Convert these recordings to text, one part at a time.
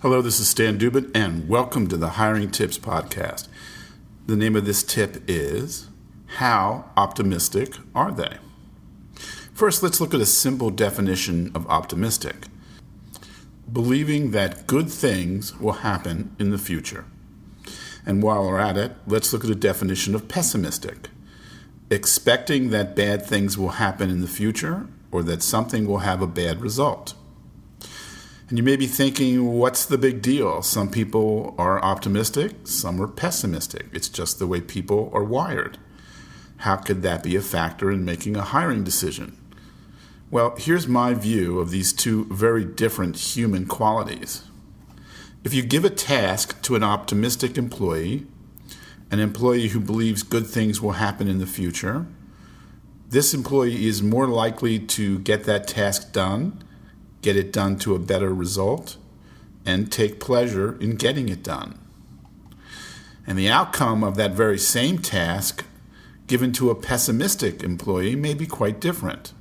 Hello, this is Stan Dubin, and welcome to the Hiring Tips Podcast. The name of this tip is, How Optimistic Are They? First, let's look at a simple definition of optimistic. Believing that good things will happen in the future. And while we're at it, let's look at a definition of pessimistic. Expecting that bad things will happen in the future or that something will have a bad result. And you may be thinking, what's the big deal? Some people are optimistic, some are pessimistic. It's just the way people are wired. How could that be a factor in making a hiring decision? Well, here's my view of these two very different human qualities. If you give a task to an optimistic employee, an employee who believes good things will happen in the future, this employee is more likely to get that task done, get it done to a better result, and take pleasure in getting it done. And the outcome of that very same task given to a pessimistic employee may be quite different.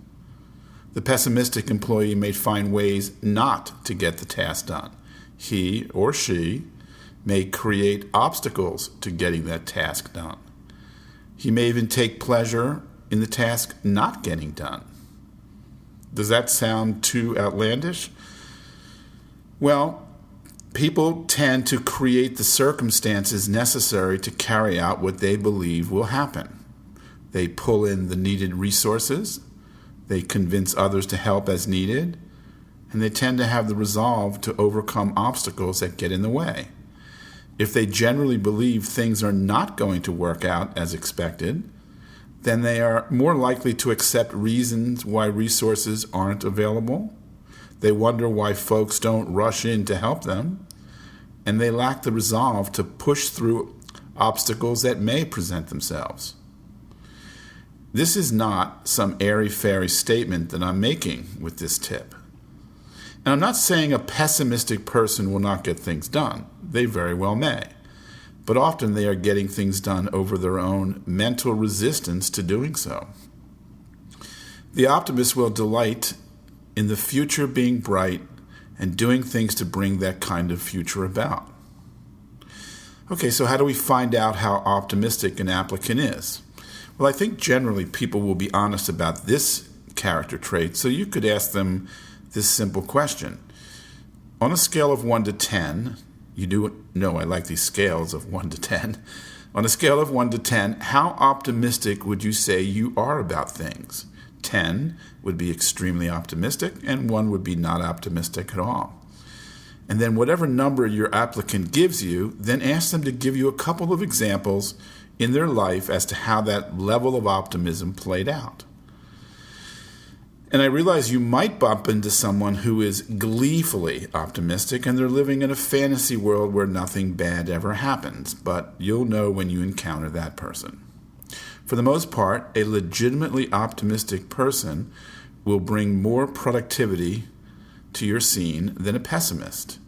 The pessimistic employee may find ways not to get the task done. He or she may create obstacles to getting that task done. He may even take pleasure in the task not getting done. Does that sound too outlandish? Well, people tend to create the circumstances necessary to carry out what they believe will happen. They pull in the needed resources, they convince others to help as needed, and they tend to have the resolve to overcome obstacles that get in the way. If they generally believe things are not going to work out as expected, then they are more likely to accept reasons why resources aren't available. They wonder why folks don't rush in to help them, and they lack the resolve to push through obstacles that may present themselves. This is not some airy-fairy statement that I'm making with this tip. And I'm not saying a pessimistic person will not get things done. They very well may. But often they are getting things done over their own mental resistance to doing so. The optimist will delight in the future being bright and doing things to bring that kind of future about. Okay, so how do we find out how optimistic an applicant is? Well, I think generally people will be honest about this character trait, so you could ask them this simple question. On a scale of 1 to 10, you do know I like these scales of 1 to 10. On a scale of 1 to 10, how optimistic would you say you are about things? 10 would be extremely optimistic, and 1 would be not optimistic at all. And then whatever number your applicant gives you, then ask them to give you a couple of examples in their life as to how that level of optimism played out. And I realize you might bump into someone who is gleefully optimistic and they're living in a fantasy world where nothing bad ever happens, but you'll know when you encounter that person. For the most part, a legitimately optimistic person will bring more productivity to your scene than a pessimist,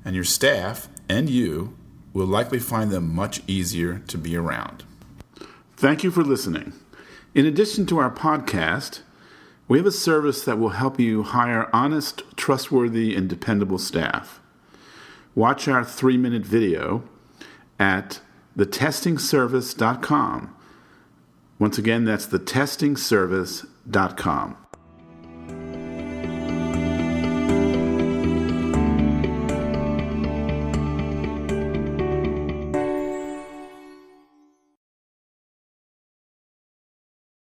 and your staff and you will likely find them much easier to be around. Thank you for listening. In addition to our podcast, we have a service that will help you hire honest, trustworthy, and dependable staff. Watch our 3-minute video at thetestingservice.com. Once again, that's thetestingservice.com.